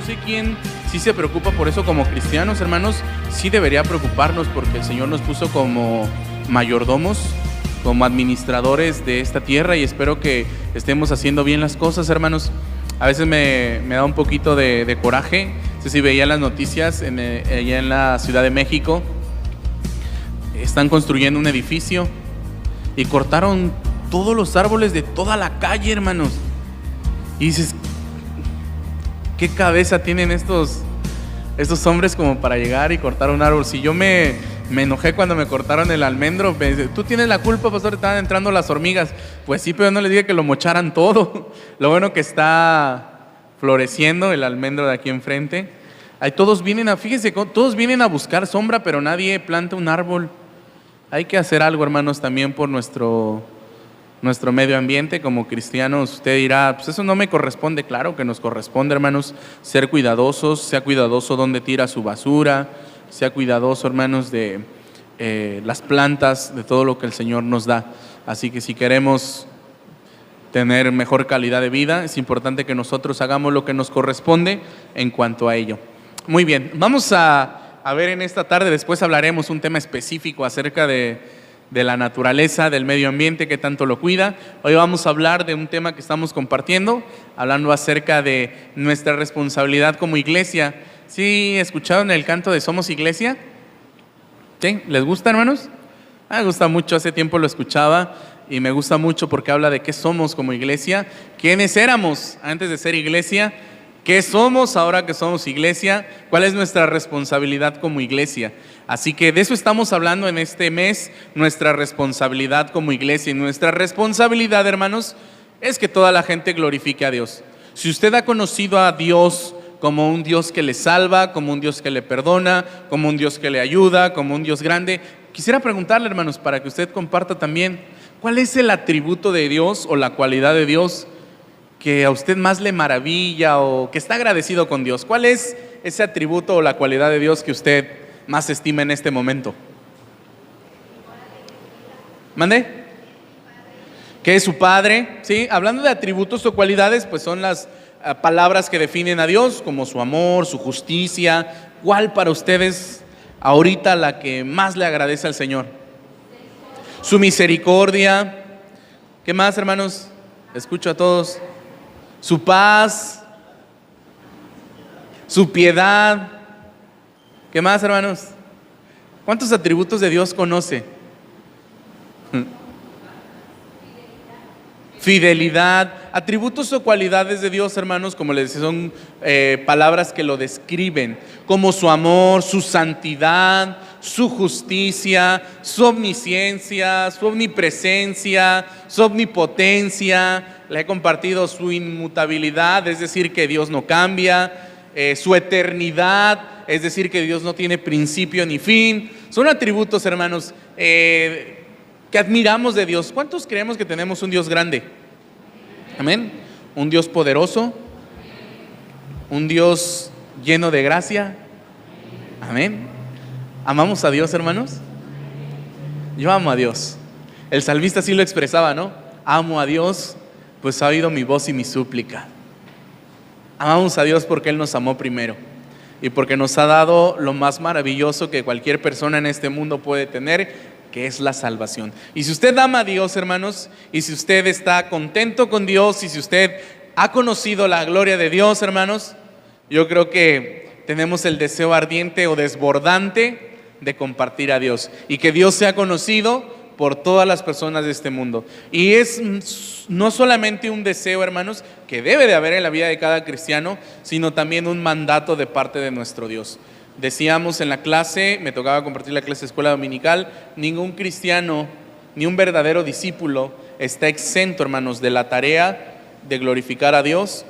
sé quién sí se preocupa por eso como cristianos, hermanos. Sí debería preocuparnos porque el Señor nos puso como mayordomos, como administradores de esta tierra, y espero que estemos haciendo bien las cosas, hermanos. A veces me da un poquito de coraje. No sé si veían las noticias allá en la Ciudad de México. Están construyendo un edificio y cortaron todos los árboles de toda la calle, hermanos. Y dices, ¿qué cabeza tienen estos hombres como para llegar y cortar un árbol? Si yo me enojé cuando me cortaron el almendro, pensé, tú tienes la culpa, pastor, estaban entrando las hormigas. Pues sí, pero no les dije que lo mocharan todo. Lo bueno que está floreciendo el almendro de aquí enfrente. Ahí todos vienen fíjense, todos vienen a buscar sombra, pero nadie planta un árbol. Hay que hacer algo, hermanos, también por nuestro medio ambiente. Como cristianos, usted dirá, pues eso no me corresponde. Claro que nos corresponde, hermanos, ser cuidadosos. Sea cuidadoso donde tira su basura, sea cuidadoso, hermanos, de las plantas, de todo lo que el Señor nos da. Así que si queremos tener mejor calidad de vida, es importante que nosotros hagamos lo que nos corresponde en cuanto a ello. Muy bien, vamos a ver en esta tarde, después hablaremos un tema específico acerca de la naturaleza, del medio ambiente que tanto lo cuida. Hoy vamos a hablar de un tema que estamos compartiendo, hablando acerca de nuestra responsabilidad como iglesia. ¿Sí escucharon el canto de Somos Iglesia? ¿Sí? ¿Les gusta, hermanos? Me gusta mucho, hace tiempo lo escuchaba y me gusta mucho porque habla de qué somos como iglesia, quiénes éramos antes de ser iglesia, qué somos ahora que somos iglesia, cuál es nuestra responsabilidad como iglesia. Así que de eso estamos hablando en este mes, nuestra responsabilidad como iglesia. Y nuestra responsabilidad, hermanos, es que toda la gente glorifique a Dios. Si usted ha conocido a Dios como un Dios que le salva, como un Dios que le perdona, como un Dios que le ayuda, como un Dios grande, quisiera preguntarle, hermanos, para que usted comparta también, ¿cuál es el atributo de Dios o la cualidad de Dios que a usted más le maravilla o que está agradecido con Dios? ¿Cuál es ese atributo o la cualidad de Dios que usted más estima en este momento? ¿Mande? ¿Qué es su Padre? ¿Sí? Hablando de atributos o cualidades, pues son las palabras que definen a Dios, como su amor, su justicia. ¿Cuál para ustedes ahorita la que más le agradece al Señor? Su misericordia. ¿Qué más, hermanos? Escucho a todos. Su paz, su piedad. ¿Qué más, hermanos? ¿Cuántos atributos de Dios conoce? Fidelidad. Atributos o cualidades de Dios, hermanos, como les decía, son palabras que lo describen, como su amor, su santidad, su justicia, su omnisciencia, su omnipresencia, su omnipotencia. Le he compartido su inmutabilidad, es decir, que Dios no cambia, su eternidad, es decir, que Dios no tiene principio ni fin. Son atributos, hermanos, que admiramos de Dios. ¿Cuántos creemos que tenemos un Dios grande? Amén. Un Dios poderoso, un Dios lleno de gracia. Amén. ¿Amamos a Dios, hermanos? Yo amo a Dios. El salmista sí lo expresaba, ¿no? Amo a Dios, pues ha oído mi voz y mi súplica. Amamos a Dios porque Él nos amó primero y porque nos ha dado lo más maravilloso que cualquier persona en este mundo puede tener, que es la salvación. Y si usted ama a Dios, hermanos, y si usted está contento con Dios, y si usted ha conocido la gloria de Dios, hermanos, yo creo que tenemos el deseo ardiente o desbordante de compartir a Dios y que Dios sea conocido por todas las personas de este mundo. Y es no solamente un deseo, hermanos, que debe de haber en la vida de cada cristiano, sino también un mandato de parte de nuestro Dios. Decíamos en la clase, me tocaba compartir la clase de escuela dominical, ningún cristiano, ni un verdadero discípulo está exento, hermanos, de la tarea de glorificar a Dios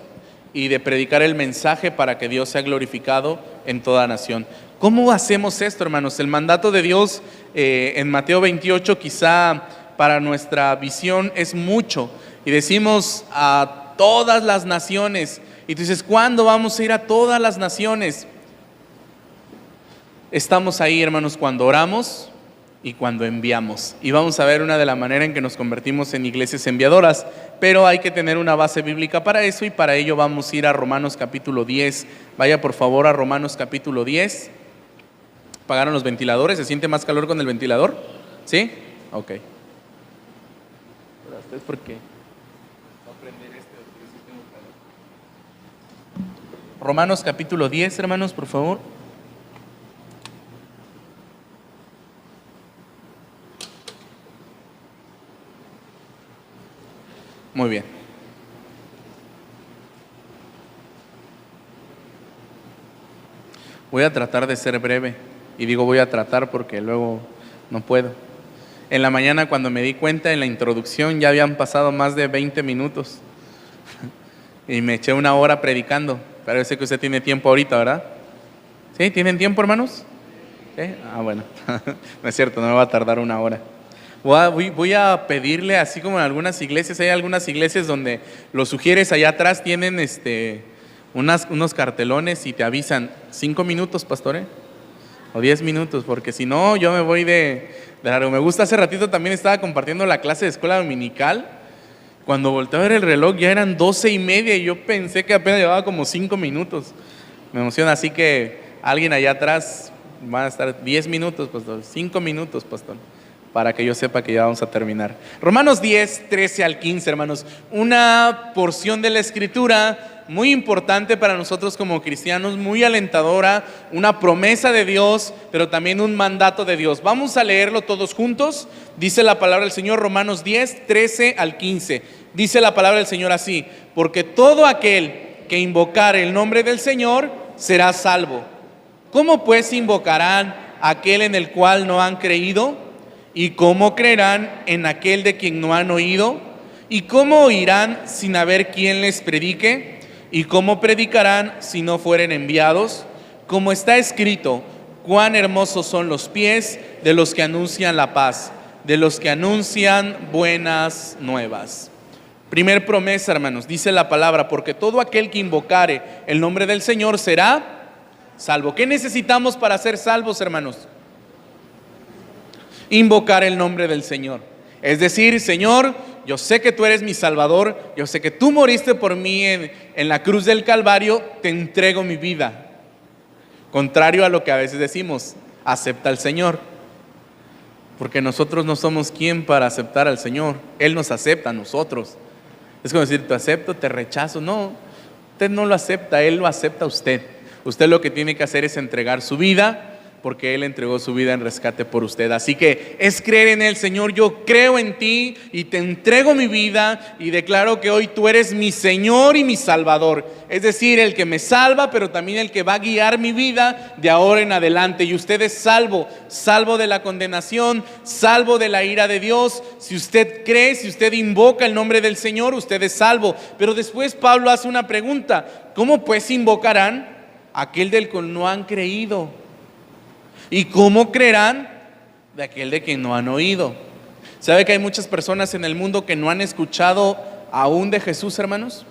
y de predicar el mensaje para que Dios sea glorificado en toda nación. ¿Cómo hacemos esto, hermanos? El mandato de Dios en Mateo 28 quizá para nuestra visión es mucho. Y decimos a todas las naciones. Y tú dices, ¿cuándo vamos a ir a todas las naciones? Estamos ahí, hermanos, cuando oramos y cuando enviamos. Y vamos a ver una de la manera en que nos convertimos en iglesias enviadoras, pero hay que tener una base bíblica para eso, y para ello vamos a ir a Romanos capítulo 10. Vaya por favor a Romanos capítulo 10. ¿Apagaron los ventiladores? ¿Se siente más calor con el ventilador? ¿Sí? Ok. ¿Pero ustedes por qué? Voy a prender este, porque yo sí tengo calor. Romanos capítulo 10, hermanos, por favor. Muy bien. Voy a tratar de ser breve. Y digo voy a tratar porque luego no puedo. En la mañana, cuando me di cuenta en la introducción, ya habían pasado más de 20 minutos. Y me eché una hora predicando. Parece que usted tiene tiempo ahorita, ¿verdad? ¿Sí? ¿Tienen tiempo, hermanos? ¿Sí? Ah, bueno. No es cierto, no me va a tardar una hora. Voy a pedirle, así como en algunas iglesias, hay algunas iglesias donde los sugieres allá atrás tienen unos cartelones y te avisan 5 minutos, pastor, o 10 minutos, porque si no, yo me voy de largo. Me gusta, hace ratito también estaba compartiendo la clase de escuela dominical. Cuando volteé a ver el reloj ya eran 12:30 y yo pensé que apenas llevaba como 5 minutos. Me emociona, así que alguien allá atrás va a estar 10 minutos, pastor, 5 minutos, pastor, para que yo sepa que ya vamos a terminar. Romanos 10, 13 al 15, hermanos. Una porción de la Escritura muy importante para nosotros como cristianos, muy alentadora, una promesa de Dios, pero también un mandato de Dios. Vamos a leerlo todos juntos. Dice la palabra del Señor, Romanos 10, 13 al 15. Dice la palabra del Señor así: porque todo aquel que invocare el nombre del Señor será salvo. ¿Cómo pues invocarán a aquel en el cual no han creído? ¿Y cómo creerán en aquel de quien no han oído? ¿Y cómo oirán sin haber quien les predique? ¿Y cómo predicarán si no fueren enviados? Como está escrito: cuán hermosos son los pies de los que anuncian la paz, de los que anuncian buenas nuevas. Primer promesa, hermanos, dice la palabra: porque todo aquel que invocare el nombre del Señor será salvo. ¿Qué necesitamos para ser salvos, hermanos? Invocar el nombre del Señor. Es decir, Señor, yo sé que tú eres mi Salvador, yo sé que tú moriste por mí en la cruz del Calvario, te entrego mi vida. Contrario a lo que a veces decimos, acepta al Señor. Porque nosotros no somos quien para aceptar al Señor, Él nos acepta a nosotros. Es como decir, te acepto, te rechazo. No, usted no lo acepta, Él lo acepta a usted. Usted lo que tiene que hacer es entregar su vida, porque Él entregó su vida en rescate por usted. Así que es creer en Él. Señor, yo creo en ti y te entrego mi vida y declaro que hoy tú eres mi Señor y mi Salvador. Es decir, el que me salva, pero también el que va a guiar mi vida de ahora en adelante. Y usted es salvo, salvo de la condenación, salvo de la ira de Dios. Si usted cree, si usted invoca el nombre del Señor, usted es salvo. Pero después Pablo hace una pregunta: ¿cómo pues invocarán a aquel del que no han creído? ¿Y cómo creerán de aquel de quien no han oído? ¿Sabe que hay muchas personas en el mundo que no han escuchado aún de Jesús, hermanos?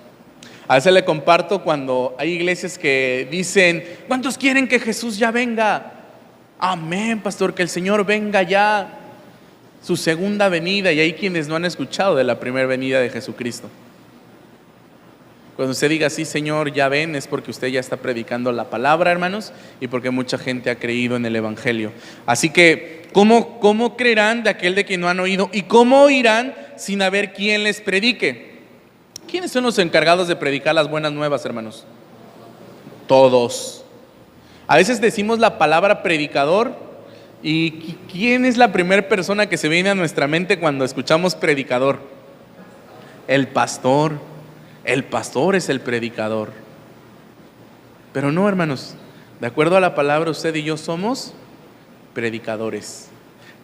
A veces le comparto cuando hay iglesias que dicen: ¿cuántos quieren que Jesús ya venga? Amén, pastor, que el Señor venga ya, su segunda venida. Y hay quienes no han escuchado de la primera venida de Jesucristo. Cuando usted diga sí, Señor, ya ven, es porque usted ya está predicando la palabra, hermanos, y porque mucha gente ha creído en el Evangelio. Así que, ¿cómo creerán de aquel de quien no han oído? ¿Y cómo oirán sin haber quien les predique? ¿Quiénes son los encargados de predicar las buenas nuevas, hermanos? Todos. A veces decimos la palabra predicador, ¿y quién es la primera persona que se viene a nuestra mente cuando escuchamos predicador? El pastor. El pastor es el predicador. Pero no, hermanos, de acuerdo a la palabra, usted y yo somos predicadores.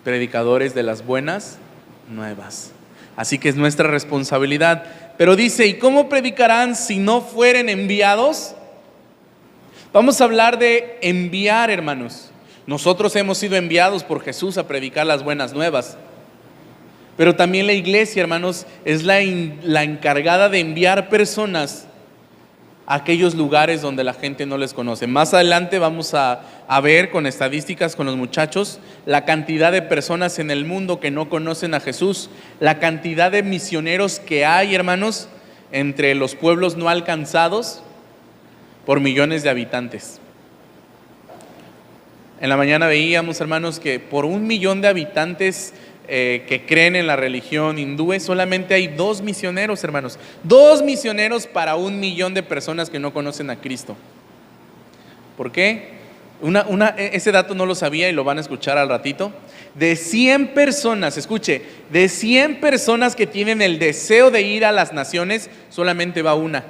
Predicadores de las buenas nuevas. Así que es nuestra responsabilidad. Pero dice: ¿y cómo predicarán si no fueren enviados? Vamos a hablar de enviar, hermanos. Nosotros hemos sido enviados por Jesús a predicar las buenas nuevas. Pero también la iglesia, hermanos, es la encargada de enviar personas a aquellos lugares donde la gente no les conoce. Más adelante vamos a ver con estadísticas con los muchachos la cantidad de personas en el mundo que no conocen a Jesús, la cantidad de misioneros que hay, hermanos, entre los pueblos no alcanzados por millones de habitantes. En la mañana veíamos, hermanos, que por 1 millón de habitantes que creen en la religión hindú, solamente hay 2 misioneros, hermanos. 2 misioneros para 1 millón de personas que no conocen a Cristo. ¿Por qué? Ese dato no lo sabía y lo van a escuchar al ratito. De 100 personas, escuche, de 100 personas que tienen el deseo de ir a las naciones, solamente va una.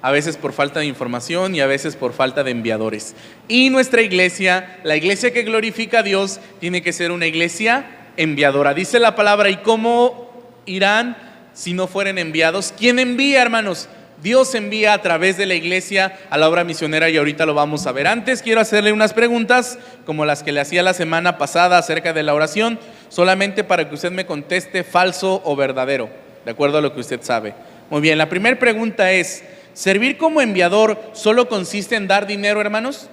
A veces por falta de información y a veces por falta de enviadores. Y nuestra iglesia, la iglesia que glorifica a Dios, tiene que ser una iglesia enviadora. Dice la palabra, ¿y cómo irán si no fueren enviados? ¿Quién envía, hermanos? Dios envía a través de la iglesia a la obra misionera y ahorita lo vamos a ver. Antes quiero hacerle unas preguntas como las que le hacía la semana pasada acerca de la oración, solamente para que usted me conteste falso o verdadero, de acuerdo a lo que usted sabe. Muy bien, la primera pregunta es: ¿servir como enviador solo consiste en dar dinero, hermanos?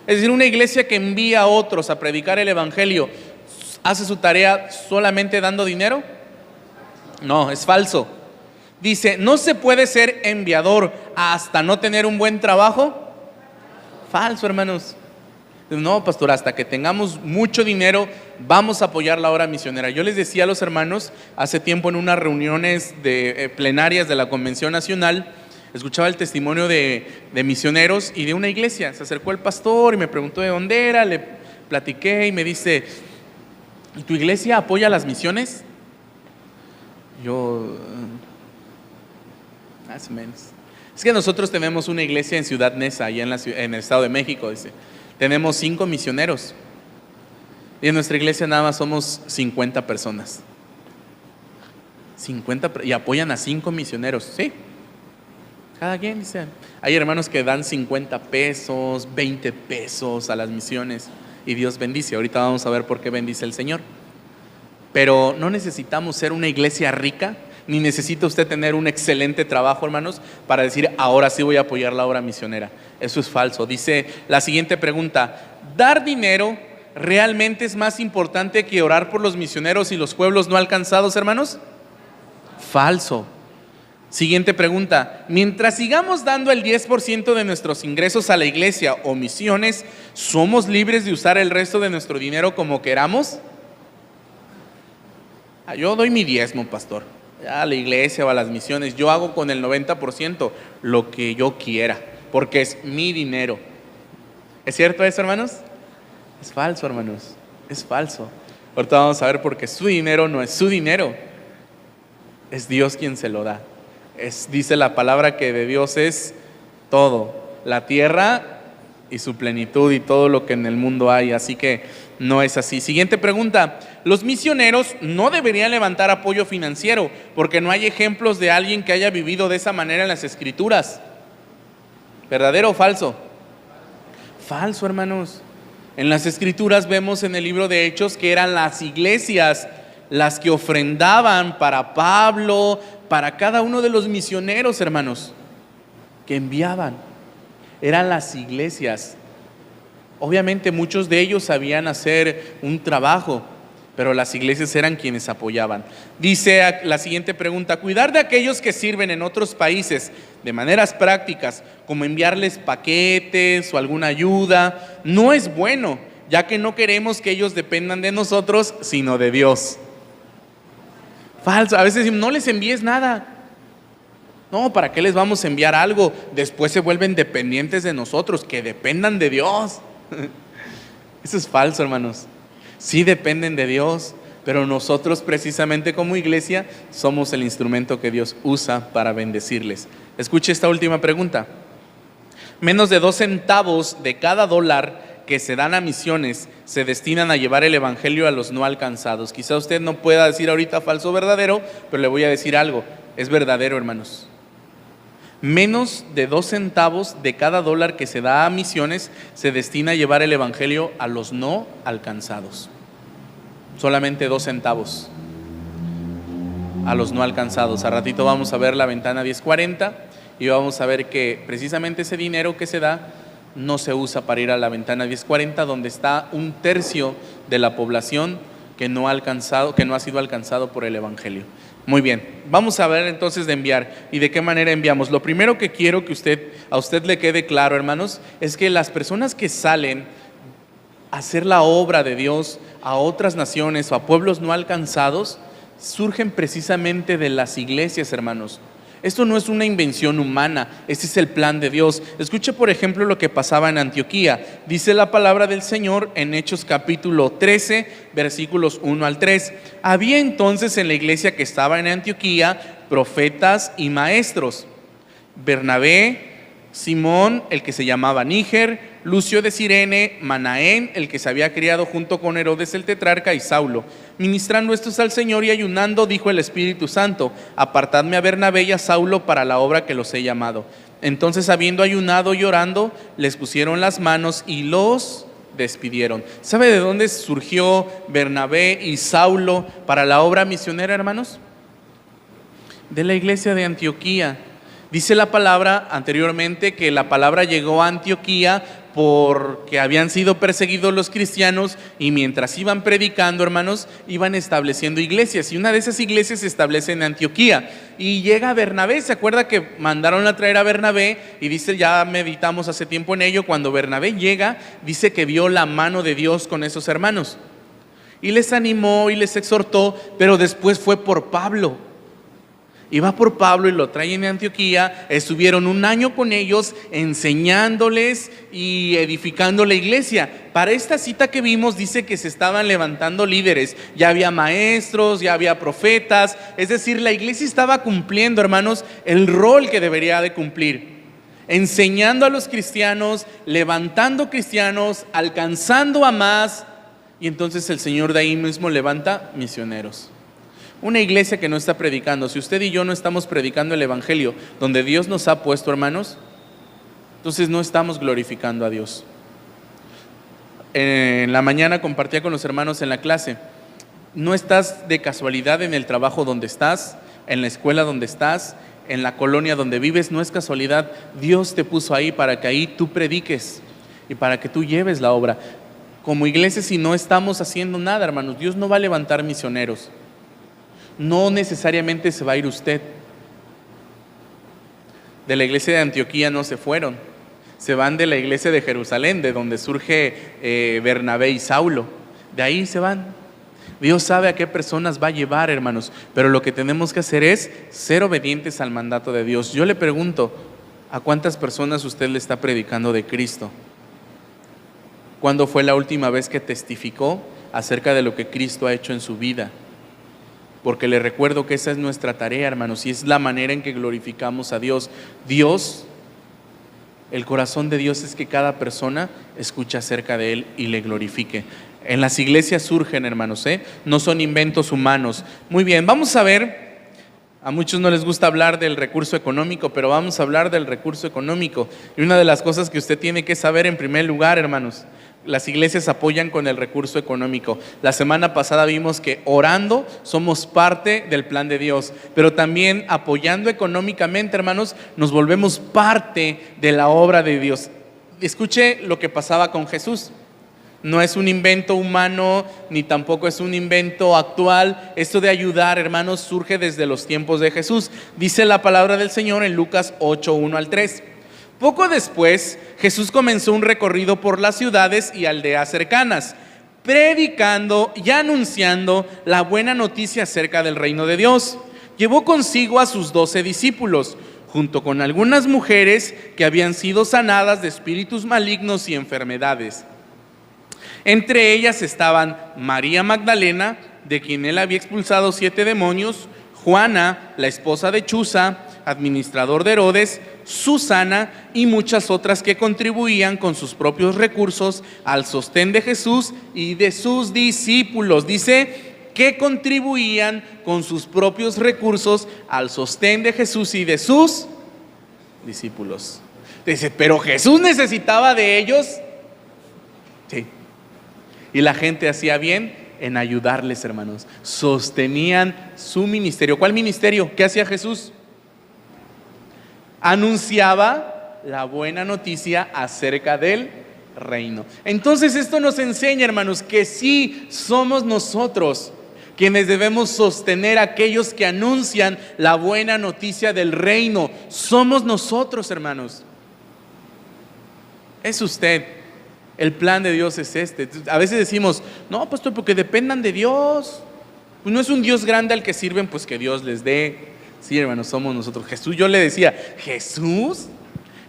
Es decir, una iglesia que envía a otros a predicar el evangelio, ¿hace su tarea solamente dando dinero? No, es falso. Dice, ¿no se puede ser enviador hasta no tener un buen trabajo? Falso, hermanos. No, pastor, hasta que tengamos mucho dinero vamos a apoyar la obra misionera. Yo les decía a los hermanos hace tiempo en unas reuniones plenarias de la Convención Nacional, escuchaba el testimonio de misioneros y de una iglesia. Se acercó el pastor y me preguntó de dónde era, le platiqué y me dice, ¿y tu iglesia apoya las misiones? Yo, más o menos. Es que nosotros tenemos una iglesia en Ciudad Neza, allá en el Estado de México, dice. Tenemos 5 misioneros y en nuestra iglesia nada más somos 50 personas. 50 y apoyan a 5 misioneros, sí. Cada quien, dice. Hay hermanos que dan 50 pesos, 20 pesos a las misiones y Dios bendice. Ahorita vamos a ver por qué bendice el Señor. Pero no necesitamos ser una iglesia rica, ni necesita usted tener un excelente trabajo, hermanos, para decir, ahora sí voy a apoyar la obra misionera. Eso es falso. Dice la siguiente pregunta: ¿dar dinero realmente es más importante que orar por los misioneros y los pueblos no alcanzados, hermanos? Falso. Siguiente pregunta: mientras sigamos dando el 10% de nuestros ingresos a la iglesia o misiones, ¿somos libres de usar el resto de nuestro dinero como queramos? Yo doy mi diezmo, pastor, a la iglesia o a las misiones. Yo hago con el 90% lo que yo quiera, porque es mi dinero. ¿Es cierto eso, hermanos? Es falso, hermanos, es falso. Ahorita vamos a ver por qué su dinero no es su dinero, es Dios quien se lo da. Dice la palabra que de Dios es todo, la tierra y su plenitud y todo lo que en el mundo hay, así que no es así. Siguiente pregunta: los misioneros no deberían levantar apoyo financiero porque no hay ejemplos de alguien que haya vivido de esa manera en las Escrituras. ¿Verdadero o falso? Falso, hermanos. En las Escrituras vemos en el libro de Hechos que eran las iglesias las que ofrendaban para Pablo, para cada uno de los misioneros, hermanos, que enviaban. Eran las iglesias. Obviamente muchos de ellos sabían hacer un trabajo, pero las iglesias eran quienes apoyaban. Dice la siguiente pregunta: cuidar de aquellos que sirven en otros países de maneras prácticas, como enviarles paquetes o alguna ayuda, no es bueno, ya que no queremos que ellos dependan de nosotros, sino de Dios. Falso. A veces decimos, no les envíes nada. No, ¿para qué les vamos a enviar algo? Después se vuelven dependientes de nosotros, que dependan de Dios. Eso es falso, hermanos. Sí dependen de Dios, pero nosotros precisamente como iglesia somos el instrumento que Dios usa para bendecirles. Escuche esta última pregunta: menos de 2 centavos de cada dólar que se dan a misiones se destinan a llevar el evangelio a los no alcanzados. Quizá usted no pueda decir ahorita falso o verdadero, pero le voy a decir algo: es verdadero, hermanos. Menos de 2 centavos de cada dólar que se da a misiones se destina a llevar el evangelio a los no alcanzados. Solamente 2 centavos. a los no alcanzados. A ratito vamos a ver la ventana 1040 y vamos a ver que precisamente ese dinero que se da no se usa para ir a la ventana 1040, donde está 1/3 de la población que no ha sido alcanzado por el Evangelio. Muy bien, vamos a ver entonces de enviar y de qué manera enviamos. Lo primero que quiero que a usted le quede claro, hermanos, es que las personas que salen a hacer la obra de Dios a otras naciones o a pueblos no alcanzados, surgen precisamente de las iglesias, hermanos. Esto no es una invención humana, este es el plan de Dios. Escuche, por ejemplo, lo que pasaba en Antioquía. Dice la palabra del Señor en Hechos capítulo 13, versículos 1 al 3. Había entonces en la iglesia que estaba en Antioquía profetas y maestros: Bernabé, Simón, el que se llamaba Níger, Lucio de Cirene, Manaén, el que se había criado junto con Herodes el tetrarca, y Saulo. Ministrando estos al Señor y ayunando, dijo el Espíritu Santo: apartadme a Bernabé y a Saulo para la obra que los he llamado. Entonces, habiendo ayunado y orando, les pusieron las manos y los despidieron. ¿Sabe de dónde surgió Bernabé y Saulo para la obra misionera, hermanos? De la iglesia de Antioquía. Dice la palabra anteriormente que la palabra llegó a Antioquía porque habían sido perseguidos los cristianos, y mientras iban predicando, hermanos, iban estableciendo iglesias, y una de esas iglesias se establece en Antioquía. Y llega Bernabé. ¿Se acuerda que mandaron a traer a Bernabé? Y dice, ya meditamos hace tiempo en ello, cuando Bernabé llega, dice que vio la mano de Dios con esos hermanos y les animó y les exhortó, pero después fue por Pablo. Y va por Pablo y lo traen a Antioquía. Estuvieron 1 año con ellos enseñándoles y edificando la iglesia. Para esta cita que vimos dice que se estaban levantando líderes. Ya había maestros, ya había profetas. Es decir, la iglesia estaba cumpliendo, hermanos, el rol que debería de cumplir. Enseñando a los cristianos, levantando cristianos, alcanzando a más. Y entonces el Señor de ahí mismo levanta misioneros. Una iglesia que no está predicando, si usted y yo no estamos predicando el Evangelio donde Dios nos ha puesto, hermanos, entonces no estamos glorificando a Dios. En la mañana compartía con los hermanos en la clase: no estás de casualidad en el trabajo donde estás, en la escuela donde estás, en la colonia donde vives. No es casualidad, Dios te puso ahí para que ahí tú prediques y para que tú lleves la obra. Como iglesia, si no estamos haciendo nada, hermanos, Dios no va a levantar misioneros. No necesariamente se va a ir usted. De la iglesia de Antioquía no se fueron, se van de la iglesia de Jerusalén, de donde surge Bernabé y Saulo. De ahí se van. Dios sabe a qué personas va a llevar, hermanos, pero lo que tenemos que hacer es ser obedientes al mandato de Dios. Yo le pregunto, ¿a cuántas personas usted le está predicando de Cristo? ¿Cuándo fue la última vez que testificó acerca de lo que Cristo ha hecho en su vida? Porque le recuerdo que esa es nuestra tarea, hermanos, y es la manera en que glorificamos a Dios. El corazón de Dios es que cada persona escuche acerca de Él y le glorifique. En las iglesias surgen, hermanos, no son inventos humanos. Muy bien, vamos a ver, a muchos no les gusta hablar del recurso económico, pero vamos a hablar del recurso económico. Y una de las cosas que usted tiene que saber en primer lugar, hermanos, las iglesias apoyan con el recurso económico. La semana pasada vimos que orando somos parte del plan de Dios, pero también apoyando económicamente, hermanos, nos volvemos parte de la obra de Dios. Escuche lo que pasaba con Jesús. No es un invento humano, ni tampoco es un invento actual. Esto de ayudar, hermanos, surge desde los tiempos de Jesús. Dice la palabra del Señor en Lucas 8, 1 al 3. Poco después, Jesús comenzó un recorrido por las ciudades y aldeas cercanas, predicando y anunciando la buena noticia acerca del reino de Dios. Llevó consigo a sus 12 discípulos, junto con algunas mujeres que habían sido sanadas de espíritus malignos y enfermedades. Entre ellas estaban María Magdalena, de quien él había expulsado 7 demonios, Juana, la esposa de Chuza, administrador de Herodes, Susana y muchas otras que contribuían con sus propios recursos al sostén de Jesús y de sus discípulos. Dice que contribuían con sus propios recursos al sostén de Jesús y de sus discípulos. Dice, pero Jesús necesitaba de ellos. Sí. Y la gente hacía bien En ayudarles, hermanos. Sostenían su ministerio. ¿Cuál ministerio? ¿Qué hacía Jesús? Anunciaba la buena noticia acerca del reino. Entonces esto nos enseña, hermanos, que sí somos nosotros quienes debemos sostener a aquellos que anuncian la buena noticia del reino. Somos nosotros, hermanos. Es usted. El plan de Dios es este. A veces decimos, no, pastor, porque dependan de Dios. Pues no es un Dios grande al que sirven, pues que Dios les dé. Sí, hermanos, somos nosotros. Jesús, yo le decía, Jesús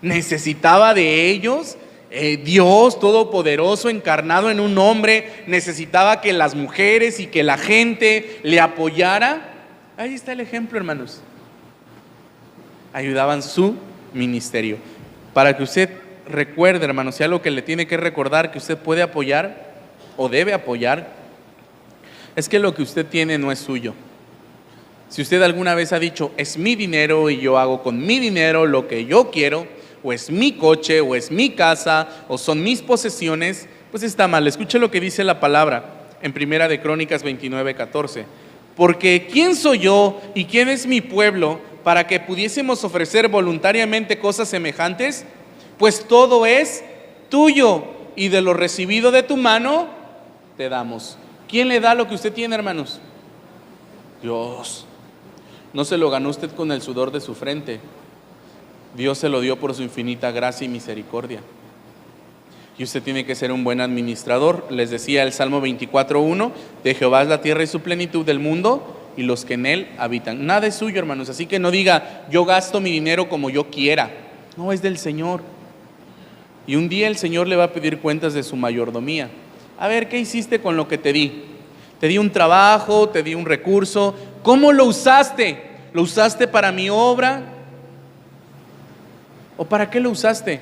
necesitaba de ellos. Dios Todopoderoso encarnado en un hombre necesitaba que las mujeres y que la gente le apoyara. Ahí está el ejemplo, hermanos. Ayudaban su ministerio. Para que usted recuerde, hermanos, si algo que le tiene que recordar que usted puede apoyar o debe apoyar, es que lo que usted tiene no es suyo. Si usted alguna vez ha dicho, es mi dinero y yo hago con mi dinero lo que yo quiero, o es mi coche, o es mi casa, o son mis posesiones, pues está mal. Escuche lo que dice la palabra en Primera de Crónicas 29:14. Porque ¿quién soy yo y quién es mi pueblo para que pudiésemos ofrecer voluntariamente cosas semejantes? Pues todo es tuyo y de lo recibido de tu mano te damos. ¿Quién le da lo que usted tiene, hermanos? Dios. No se lo ganó usted con el sudor de su frente. Dios se lo dio por su infinita gracia y misericordia. Y usted tiene que ser un buen administrador. Les decía el Salmo 24:1, de Jehová es la tierra y su plenitud del mundo y los que en él habitan. Nada es suyo, hermanos, así que no diga, yo gasto mi dinero como yo quiera. No, es del Señor. Y un día el Señor le va a pedir cuentas de su mayordomía. A ver, ¿qué hiciste con lo que te di? Te di un trabajo, te di un recurso. ¿Cómo lo usaste? ¿Lo usaste para mi obra? ¿O para qué lo usaste?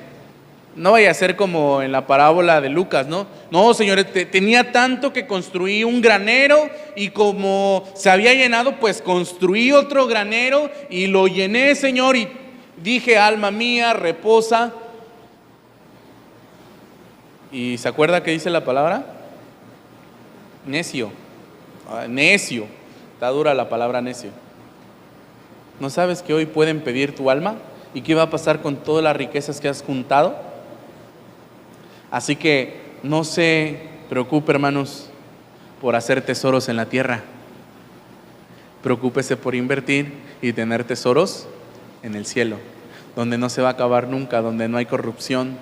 No vaya a ser como en la parábola de Lucas, ¿no? No, Señor, tenía tanto que construí un granero y como se había llenado, pues construí otro granero y lo llené, Señor, y dije, alma mía, reposa. ¿Y se acuerda qué dice la palabra? Necio. Necio. Está dura la palabra necio. ¿No sabes que hoy pueden pedir tu alma? ¿Y qué va a pasar con todas las riquezas que has juntado? Así que no se preocupe, hermanos, por hacer tesoros en la tierra. Preocúpese por invertir y tener tesoros en el cielo, donde no se va a acabar nunca, donde no hay corrupción,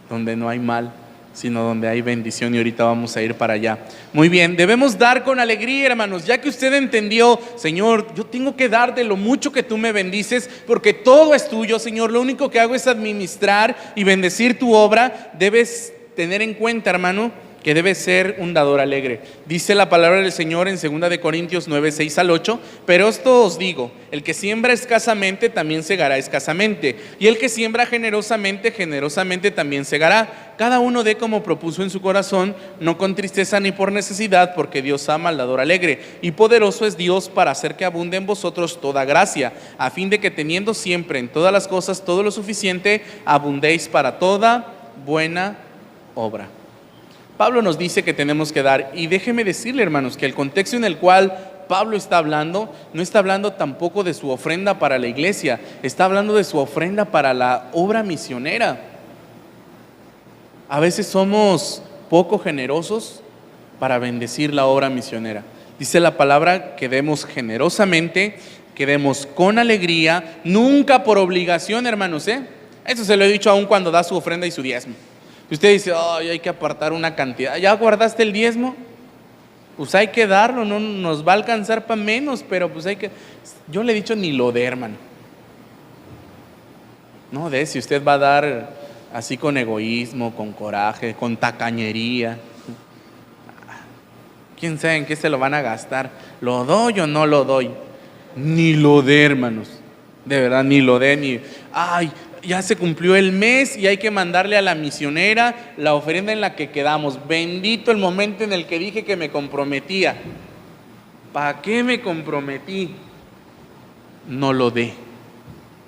donde no hay mal, sino donde hay bendición, y ahorita vamos a ir para allá. Muy bien, debemos dar con alegría, hermanos, ya que usted entendió, Señor, yo tengo que dar de lo mucho que tú me bendices, porque todo es tuyo, Señor, lo único que hago es administrar y bendecir tu obra. Debes tener en cuenta, hermano, que debe ser un dador alegre. Dice la palabra del Señor en 2 de Corintios 9:6-8, pero esto os digo, el que siembra escasamente también segará escasamente, y el que siembra generosamente, generosamente también segará. Cada uno dé como propuso en su corazón, no con tristeza ni por necesidad, porque Dios ama al dador alegre, y poderoso es Dios para hacer que abunde en vosotros toda gracia, a fin de que teniendo siempre en todas las cosas todo lo suficiente, abundéis para toda buena obra. Pablo nos dice que tenemos que dar, y déjeme decirle, hermanos, que el contexto en el cual Pablo está hablando, no está hablando tampoco de su ofrenda para la iglesia, está hablando de su ofrenda para la obra misionera. A veces somos poco generosos para bendecir la obra misionera. Dice la palabra que demos generosamente, que demos con alegría, nunca por obligación, hermanos, Eso se lo he dicho aún cuando da su ofrenda y su diezmo. Y usted dice, hay que apartar una cantidad. ¿Ya guardaste el diezmo? Pues hay que darlo, no nos va a alcanzar para menos, pero pues hay que... Yo le he dicho, ni lo dé, hermano. No dé, si usted va a dar así con egoísmo, con coraje, con tacañería. ¿Quién sabe en qué se lo van a gastar? ¿Lo doy o no lo doy? Ni lo dé, hermanos. De verdad, ni lo dé, ni... Ya se cumplió el mes y hay que mandarle a la misionera la ofrenda en la que quedamos. Bendito el momento en el que dije que me comprometía. ¿Para qué me comprometí? No lo dé.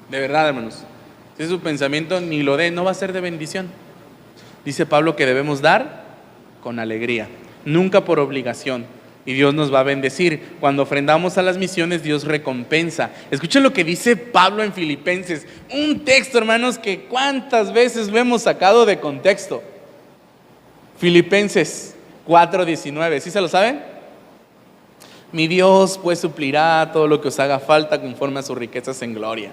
De verdad, hermanos. Si es su pensamiento, ni lo dé, no va a ser de bendición. Dice Pablo que debemos dar con alegría. nunca por obligación. Y Dios nos va a bendecir. Cuando ofrendamos a las misiones, Dios recompensa. Escuchen lo que dice Pablo en Filipenses. Un texto, hermanos, que cuántas veces lo hemos sacado de contexto. Filipenses 4:19, ¿sí se lo saben? Mi Dios pues suplirá todo lo que os haga falta conforme a sus riquezas en gloria.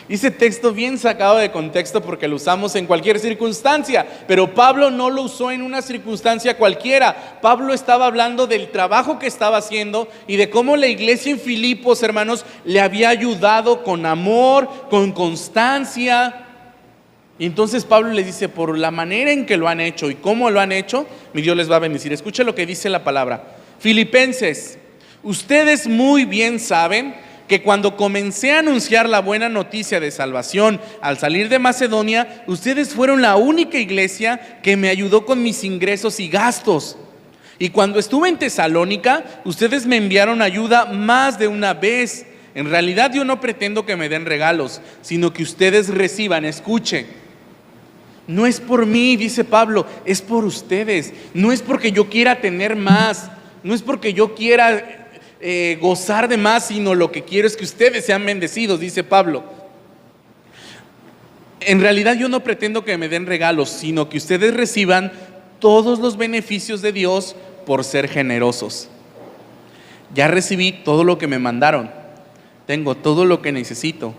Ese texto bien sacado de contexto porque lo usamos en cualquier circunstancia, pero Pablo no lo usó en una circunstancia cualquiera. Pablo estaba hablando del trabajo que estaba haciendo y de cómo la iglesia en Filipos, hermanos, le había ayudado con amor, con constancia. Y entonces Pablo les dice, por la manera en que lo han hecho y cómo lo han hecho, mi Dios les va a bendecir. Escucha lo que dice la palabra. Filipenses, ustedes muy bien saben que cuando comencé a anunciar la buena noticia de salvación al salir de Macedonia, ustedes fueron la única iglesia que me ayudó con mis ingresos y gastos. Y cuando estuve en Tesalónica, ustedes me enviaron ayuda más de una vez. En realidad yo no pretendo que me den regalos, sino que ustedes reciban. Escuchen, no es por mí, dice Pablo, es por ustedes. No es porque yo quiera tener más, no es porque yo quiera gozar de más, sino lo que quiero es que ustedes sean bendecidos, dice Pablo. En realidad yo no pretendo que me den regalos, sino que ustedes reciban todos los beneficios de Dios por ser generosos. Ya recibí todo lo que me mandaron, tengo todo lo que necesito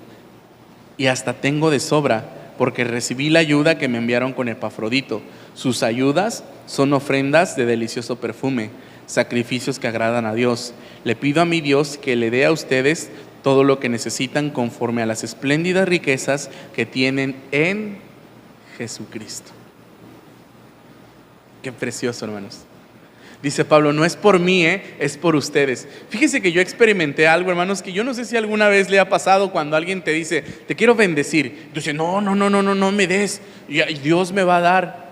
y hasta tengo de sobra, porque recibí la ayuda que me enviaron con Epafrodito. Sus ayudas son ofrendas de delicioso perfume, sacrificios que agradan a Dios. Le pido a mi Dios que le dé a ustedes todo lo que necesitan conforme a las espléndidas riquezas que tienen en Jesucristo. Qué precioso, hermanos. Dice Pablo, no es por mí, es por ustedes. Fíjense que yo experimenté algo, hermanos, que yo no sé si alguna vez le ha pasado cuando alguien te dice, te quiero bendecir. Tú dices, no me des, y Dios me va a dar.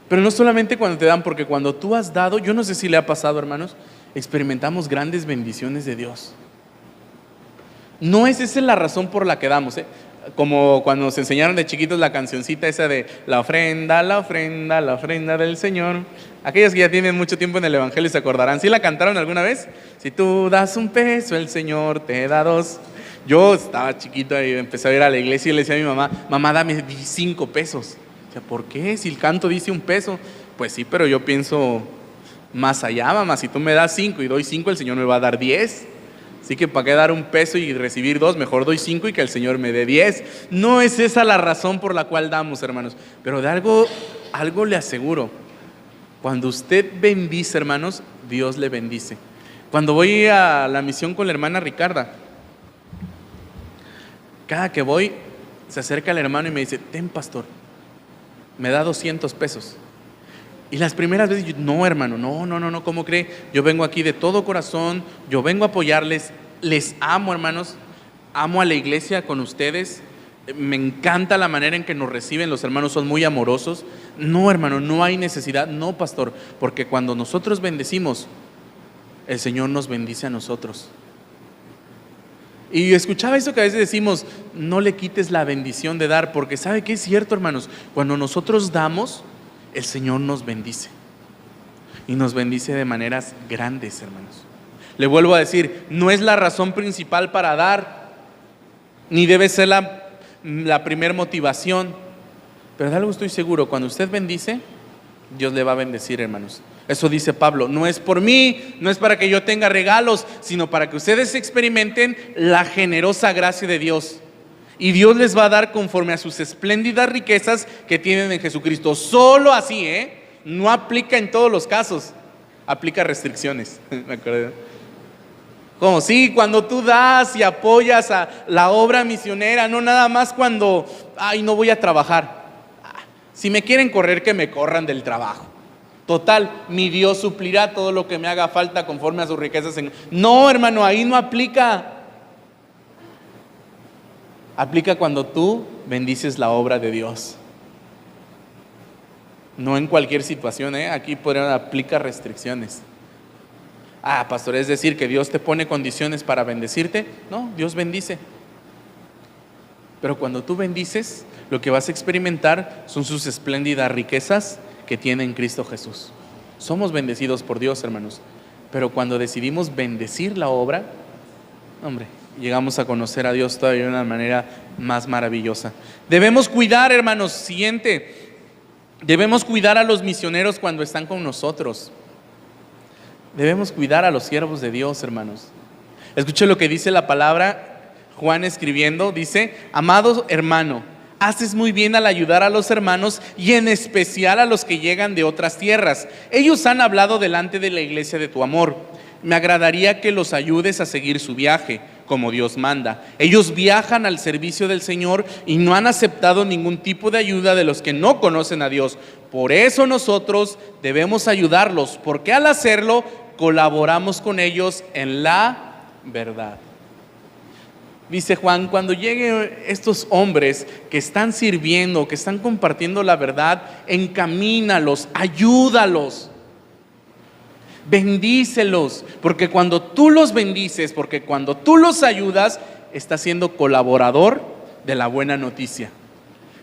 Pero no solamente cuando te dan, porque cuando tú has dado, yo no sé si le ha pasado, hermanos, experimentamos grandes bendiciones de Dios. No es esa la razón por la que damos, como cuando nos enseñaron de chiquitos la cancioncita esa de la ofrenda, la ofrenda, la ofrenda del Señor. Aquellos que ya tienen mucho tiempo en el Evangelio se acordarán. ¿Sí la cantaron alguna vez? Si tú das un peso, el Señor te da dos. Yo estaba chiquito y empecé a ir a la iglesia y le decía a mi mamá, mamá, dame 5 pesos. O sea, ¿por qué? Si el canto dice 1 peso. Pues sí, pero yo pienso más allá, mamá. Si tú me das 5 y doy 5, el Señor me va a dar 10. Así que ¿para qué dar 1 peso y recibir 2? Mejor doy 5 y que el Señor me dé 10. No es esa la razón por la cual damos, hermanos. Pero de algo le aseguro. Cuando usted bendice, hermanos, Dios le bendice. Cuando voy a la misión con la hermana Ricarda, cada que voy, se acerca el hermano y me dice, ten, pastor, me da 200 pesos. Y las primeras veces, no, hermano, no, ¿cómo cree? Yo vengo aquí de todo corazón, yo vengo a apoyarles, les amo, hermanos, amo a la iglesia con ustedes, me encanta la manera en que nos reciben, los hermanos son muy amorosos. No, hermano, no hay necesidad, no, pastor, porque cuando nosotros bendecimos, el Señor nos bendice a nosotros. Y escuchaba eso que a veces decimos, no le quites la bendición de dar, porque ¿sabe qué es cierto, hermanos? Cuando nosotros damos, el Señor nos bendice. Y nos bendice de maneras grandes, hermanos. Le vuelvo a decir, no es la razón principal para dar, ni debe ser la primer motivación. Pero de algo estoy seguro, cuando usted bendice, Dios le va a bendecir, hermanos. Eso dice Pablo, no es por mí, no es para que yo tenga regalos, sino para que ustedes experimenten la generosa gracia de Dios. Y Dios les va a dar conforme a sus espléndidas riquezas que tienen en Jesucristo. Solo así, no aplica en todos los casos, aplica restricciones. Me acuerdo. Como sí, cuando tú das y apoyas a la obra misionera, no nada más cuando, no voy a trabajar. Si me quieren correr, que me corran del trabajo. Total, mi Dios suplirá todo lo que me haga falta conforme a sus riquezas. No, hermano, ahí no aplica. Aplica cuando tú bendices la obra de Dios. No en cualquier situación, aquí aplica restricciones. Pastor, es decir que Dios te pone condiciones para bendecirte. No, Dios bendice. Pero cuando tú bendices, lo que vas a experimentar son sus espléndidas riquezas que tiene en Cristo Jesús. Somos bendecidos por Dios, hermanos. Pero cuando decidimos bendecir la obra, hombre, llegamos a conocer a Dios todavía de una manera más maravillosa. Debemos cuidar, hermanos, siguiente, debemos cuidar a los misioneros cuando están con nosotros. Debemos cuidar a los siervos de Dios, hermanos. Escuche lo que dice la palabra, Juan escribiendo, dice: amado hermano, haces muy bien al ayudar a los hermanos y en especial a los que llegan de otras tierras. Ellos han hablado delante de la iglesia de tu amor. Me agradaría que los ayudes a seguir su viaje, como Dios manda. Ellos viajan al servicio del Señor y no han aceptado ningún tipo de ayuda de los que no conocen a Dios. Por eso nosotros debemos ayudarlos, porque al hacerlo colaboramos con ellos en la verdad. Dice Juan, cuando lleguen estos hombres que están sirviendo, que están compartiendo la verdad, encamínalos, ayúdalos, bendícelos, porque cuando tú los bendices, porque cuando tú los ayudas, estás siendo colaborador de la buena noticia.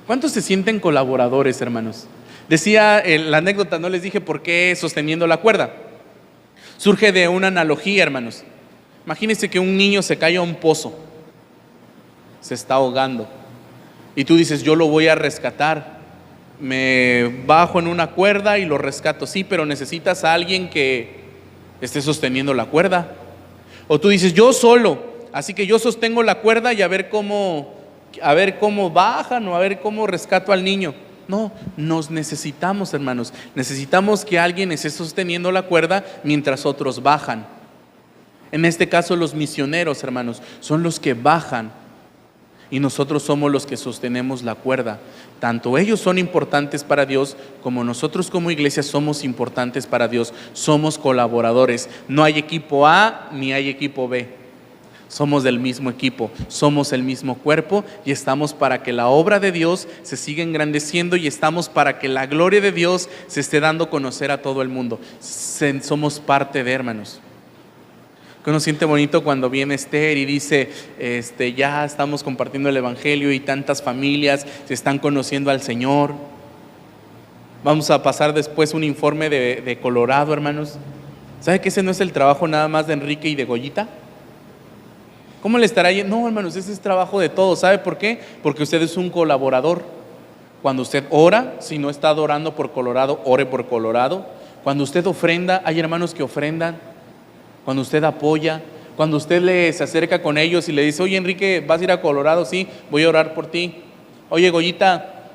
¿Cuántos se sienten colaboradores, hermanos? Decía la anécdota, no les dije por qué sosteniendo la cuerda. Surge de una analogía, hermanos. Imagínense que un niño se cae a un pozo, se está ahogando, y tú dices: yo lo voy a rescatar, me bajo en una cuerda y lo rescato. Sí, pero necesitas a alguien que esté sosteniendo la cuerda. O tú dices: yo solo, así que yo sostengo la cuerda y a ver cómo bajan o a ver cómo rescato al niño. No, nos necesitamos, hermanos. Necesitamos que alguien esté sosteniendo la cuerda mientras otros bajan. En este caso, los misioneros, hermanos, son los que bajan y nosotros somos los que sostenemos la cuerda. Tanto ellos son importantes para Dios como nosotros como iglesia somos importantes para Dios. Somos colaboradores. No hay equipo A ni hay equipo B. Somos del mismo equipo, somos el mismo cuerpo y estamos para que la obra de Dios se siga engrandeciendo y estamos para que la gloria de Dios se esté dando a conocer a todo el mundo. Somos parte de, hermanos. Uno siente bonito cuando viene Esther y dice: ya estamos compartiendo el evangelio y tantas familias se están conociendo al Señor. Vamos a pasar después un informe de Colorado, hermanos. ¿Sabe que ese no es el trabajo nada más de Enrique y de Goyita? ¿Cómo le estará yendo? No, hermanos, ese es trabajo de todos. ¿Sabe por qué? Porque usted es un colaborador. Cuando usted ora, si no está orando por Colorado, ore por Colorado. Cuando usted ofrenda, hay hermanos que ofrendan. Cuando usted apoya, cuando usted se acerca con ellos y le dice: oye, Enrique, ¿vas a ir a Colorado? Sí, voy a orar por ti. Oye, Goyita,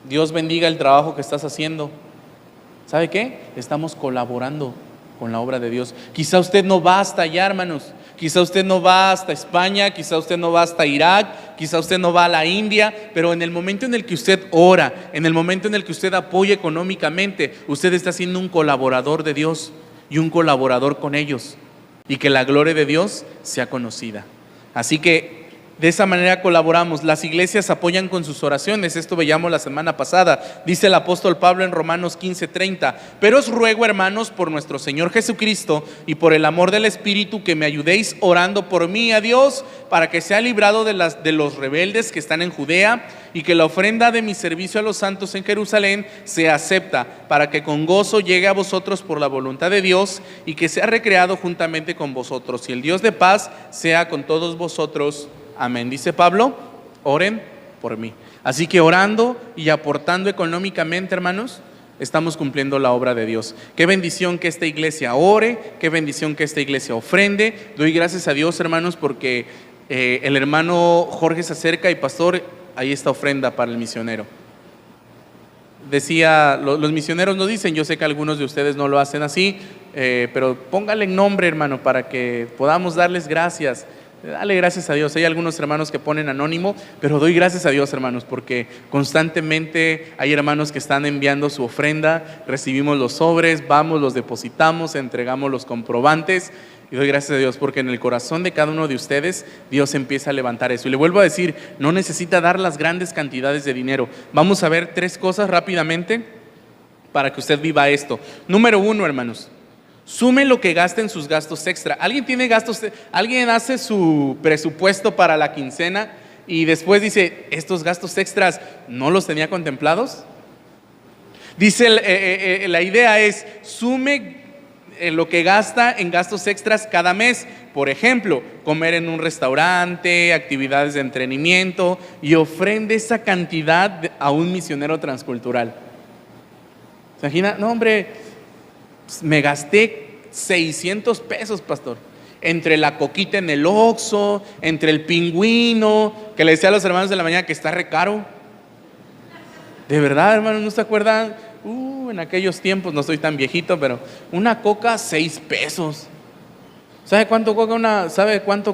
Dios bendiga el trabajo que estás haciendo. ¿Sabe qué? Estamos colaborando con la obra de Dios. Quizá usted no va hasta allá, hermanos. Quizá usted no va hasta España, quizá usted no va hasta Irak, quizá usted no va a la India, pero en el momento en el que usted ora, en el momento en el que usted apoya económicamente, usted está siendo un colaborador de Dios y un colaborador con ellos, y que la gloria de Dios sea conocida. Así que de esa manera colaboramos. Las iglesias apoyan con sus oraciones. Esto veíamos la semana pasada. Dice el apóstol Pablo en Romanos 15:30: pero os ruego, hermanos, por nuestro Señor Jesucristo y por el amor del Espíritu, que me ayudéis orando por mí a Dios, para que sea librado de los rebeldes que están en Judea, y que la ofrenda de mi servicio a los santos en Jerusalén sea acepta, para que con gozo llegue a vosotros por la voluntad de Dios, y que sea recreado juntamente con vosotros. Y el Dios de paz sea con todos vosotros. Amén. Dice Pablo: oren por mí. Así que orando y aportando económicamente, hermanos, estamos cumpliendo la obra de Dios. Qué bendición que esta iglesia ore, qué bendición que esta iglesia ofrende. Doy gracias a Dios, hermanos, porque el hermano Jorge se acerca y: pastor, ahí está ofrenda para el misionero. Decía, los misioneros nos dicen, yo sé que algunos de ustedes no lo hacen así, pero póngale nombre, hermano, para que podamos darles gracias. Dale gracias a Dios. Hay algunos hermanos que ponen anónimo, pero doy gracias a Dios, hermanos, porque constantemente hay hermanos que están enviando su ofrenda. Recibimos los sobres, vamos, los depositamos, entregamos los comprobantes, y doy gracias a Dios porque en el corazón de cada uno de ustedes Dios empieza a levantar eso. Y le vuelvo a decir, no necesita dar las grandes cantidades de dinero. Vamos a ver 3 cosas rápidamente para que usted viva esto. Número 1, hermanos: sume lo que gasta en sus gastos extra. ¿Alguien hace su presupuesto para la quincena y después dice: estos gastos extras no los tenía contemplados? Dice, la idea es, sume lo que gasta en gastos extras cada mes. Por ejemplo, comer en un restaurante, actividades de entretenimiento, y ofrende esa cantidad a un misionero transcultural. ¿Se imagina? No, hombre, me gasté 600 pesos, pastor, entre la coquita en el Oxxo, entre el pingüino, que le decía a los hermanos de la mañana que está re caro. De verdad, hermanos, ¿no se acuerdan? En aquellos tiempos, no soy tan viejito, pero una coca, 6 pesos. ¿Sabe cuánto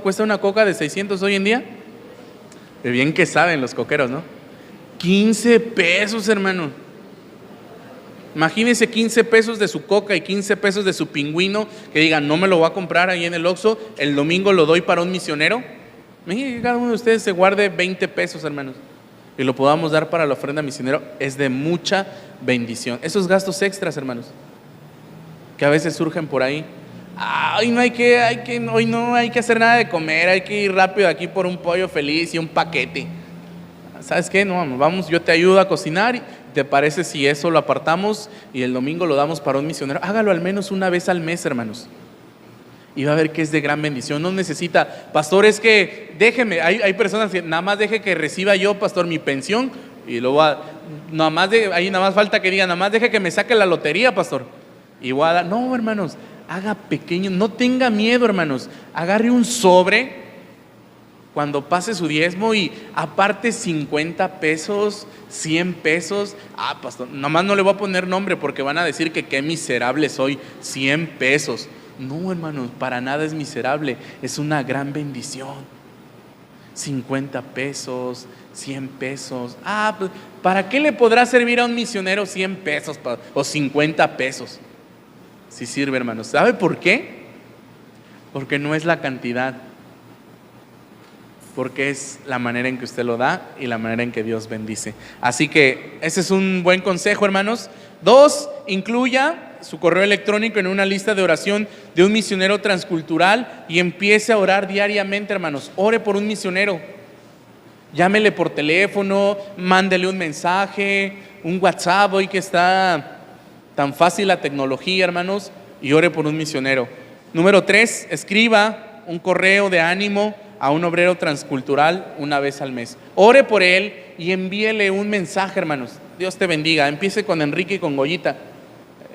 cuesta una coca de 600 hoy en día? De bien que saben los coqueros, ¿no? 15 pesos, hermano. Imagínense 15 pesos de su coca y 15 pesos de su pingüino, que digan, no me lo voy a comprar ahí en el Oxxo, el domingo lo doy para un misionero. Imagínense que cada uno de ustedes se guarde 20 pesos, hermanos, y lo podamos dar para la ofrenda misionero. Es de mucha bendición. Esos gastos extras, hermanos, que a veces surgen por ahí. Hoy no hay que hacer nada de comer, hay que ir rápido aquí por un pollo feliz y un paquete. ¿Sabes qué? No, vamos, yo te ayudo a cocinar. ¿Te parece si eso lo apartamos y el domingo lo damos para un misionero? Hágalo al menos una vez al mes, hermanos, y va a ver que es de gran bendición. No necesita, pastor, es que déjeme, hay personas que nada más deje que reciba yo, pastor, mi pensión, y luego nada más falta que diga, nada más deje que me saque la lotería, pastor, y voy a dar. No, hermanos, haga pequeño, no tenga miedo, hermanos, agarre un sobre cuando pase su diezmo y aparte 50 pesos, 100 pesos. Pastor, nomás no le voy a poner nombre porque van a decir que qué miserable soy. 100 pesos. No, hermanos, para nada es miserable, es una gran bendición. 50 pesos, 100 pesos. Pues, ¿para qué le podrá servir a un misionero 100 pesos o 50 pesos? Sí sirve, hermanos. ¿Sabe por qué? Porque no es la cantidad, porque es la manera en que usted lo da y la manera en que Dios bendice. Así que ese es un buen consejo, hermanos. 2, incluya su correo electrónico en una lista de oración de un misionero transcultural y empiece a orar diariamente, hermanos. Ore por un misionero. Llámele por teléfono, mándele un mensaje, un WhatsApp, hoy que está tan fácil la tecnología, hermanos, y ore por un misionero. Número 3, escriba un correo de ánimo a un obrero transcultural una vez al mes. Ore por él y envíele un mensaje, hermanos. Dios te bendiga. Empiece con Enrique y con Goyita.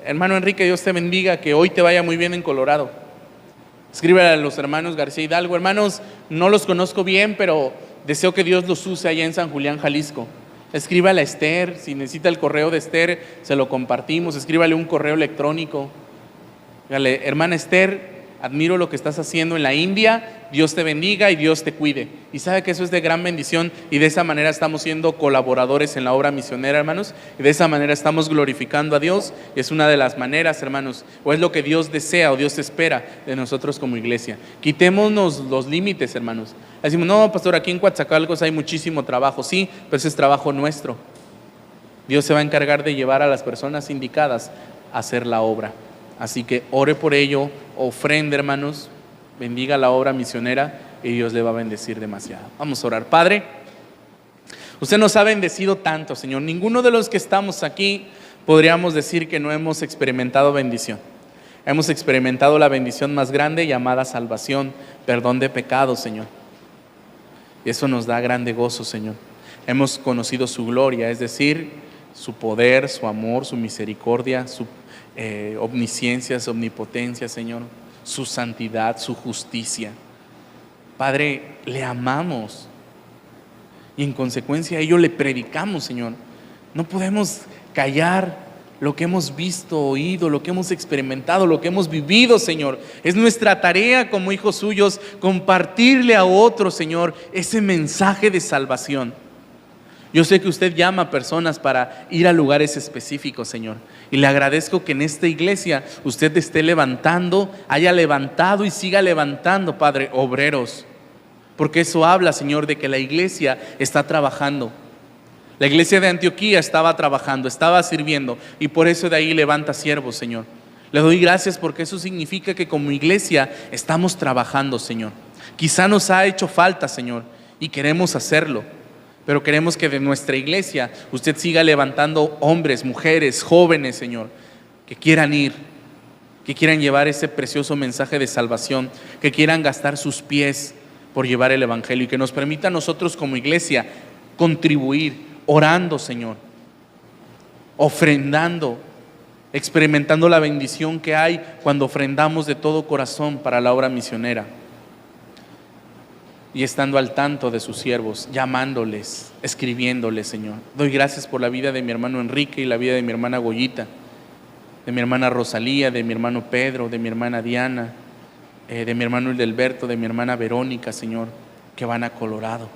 Hermano Enrique, Dios te bendiga, que hoy te vaya muy bien en Colorado. Escríbele a los hermanos García Hidalgo. Hermanos, no los conozco bien, pero deseo que Dios los use allá en San Julián, Jalisco. Escríbale a Esther, si necesita el correo de Esther, se lo compartimos. Escríbale un correo electrónico. Dígale, hermana Esther, admiro lo que estás haciendo en la India, Dios te bendiga y Dios te cuide. Y sabe que eso es de gran bendición, y de esa manera estamos siendo colaboradores en la obra misionera, hermanos, y de esa manera estamos glorificando a Dios. Y es una de las maneras, hermanos, o es lo que Dios desea o Dios espera de nosotros como iglesia. Quitémonos los límites, hermanos. Decimos, no, pastor, aquí en Coatzacoalcos hay muchísimo trabajo. Sí, pero ese es trabajo nuestro. Dios se va a encargar de llevar a las personas indicadas a hacer la obra. Así que ore por ello, ofrende, hermanos, bendiga la obra misionera y Dios le va a bendecir demasiado. Vamos a orar. Padre, usted nos ha bendecido tanto, Señor. Ninguno de los que estamos aquí podríamos decir que no hemos experimentado bendición. Hemos experimentado la bendición más grande llamada salvación, perdón de pecados, Señor. Y eso nos da grande gozo, Señor. Hemos conocido su gloria, es decir, su poder, su amor, su misericordia, su omnisciencia, su omnipotencia, Señor, su santidad, su justicia. Padre, le amamos y en consecuencia a ello le predicamos, Señor. No podemos callar lo que hemos visto, oído, lo que hemos experimentado, lo que hemos vivido, Señor. Es nuestra tarea como hijos suyos compartirle a otros, Señor, ese mensaje de salvación. Yo sé que usted llama a personas para ir a lugares específicos, Señor, y le agradezco que en esta iglesia usted esté levantando, haya levantado y siga levantando, Padre, obreros, porque eso habla, Señor, de que la iglesia está trabajando. La iglesia de Antioquía estaba trabajando, estaba sirviendo, y por eso de ahí levanta siervos, Señor. Le doy gracias porque eso significa que como iglesia estamos trabajando, Señor. Quizá nos ha hecho falta, Señor, y queremos hacerlo. Pero queremos que de nuestra iglesia usted siga levantando hombres, mujeres, jóvenes, Señor, que quieran ir, que quieran llevar ese precioso mensaje de salvación, que quieran gastar sus pies por llevar el evangelio y que nos permita a nosotros como iglesia contribuir, orando, Señor, ofrendando, experimentando la bendición que hay cuando ofrendamos de todo corazón para la obra misionera. Y estando al tanto de sus siervos, llamándoles, escribiéndoles, Señor. Doy gracias por la vida de mi hermano Enrique y la vida de mi hermana Goyita, de mi hermana Rosalía, de mi hermano Pedro, de mi hermana Diana, de mi hermano Hildelberto, de mi hermana Verónica, Señor, que van a Colorado,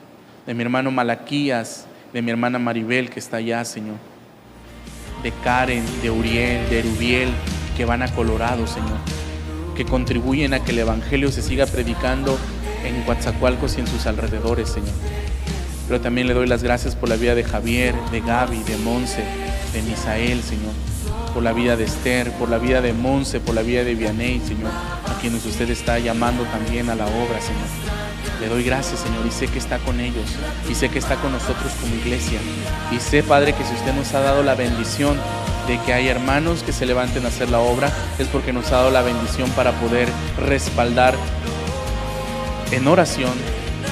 de mi hermano Malaquías, de mi hermana Maribel, que está allá, Señor, de Karen, de Uriel, de Erubiel, que van a Colorado, Señor, que contribuyen a que el evangelio se siga predicando en Coatzacoalcos y en sus alrededores, Señor. Pero también le doy las gracias por la vida de Javier, de Gaby, de Monse, de Misael, Señor, por la vida de Esther, por la vida de Monse, por la vida de Vianey, Señor, a quienes usted está llamando también a la obra, Señor. Le doy gracias, Señor, y sé que está con ellos, y sé que está con nosotros como iglesia, y sé, Padre, que si usted nos ha dado la bendición de que hay hermanos que se levanten a hacer la obra, es porque nos ha dado la bendición para poder respaldar en oración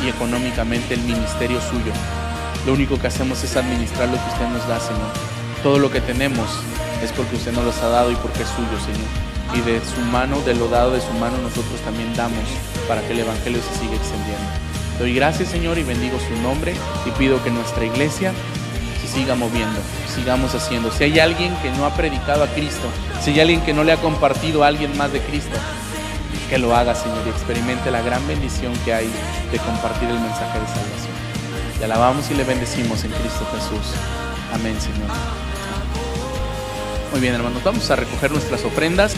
y económicamente el ministerio suyo. Lo único que hacemos es administrar lo que usted nos da, Señor. Todo lo que tenemos es porque usted nos los ha dado y porque es suyo, Señor. Y de su mano, de lo dado de su mano, nosotros también damos para que el evangelio se siga extendiendo. Doy gracias, Señor, y bendigo su nombre y pido que nuestra iglesia se siga moviendo, sigamos haciendo. Si hay alguien que no ha predicado a Cristo, si hay alguien que no le ha compartido a alguien más de Cristo, que lo haga, Señor, y experimente la gran bendición que hay de compartir el mensaje de salvación. Le alabamos y le bendecimos en Cristo Jesús. Amén, Señor. Muy bien, hermanos, vamos a recoger nuestras ofrendas.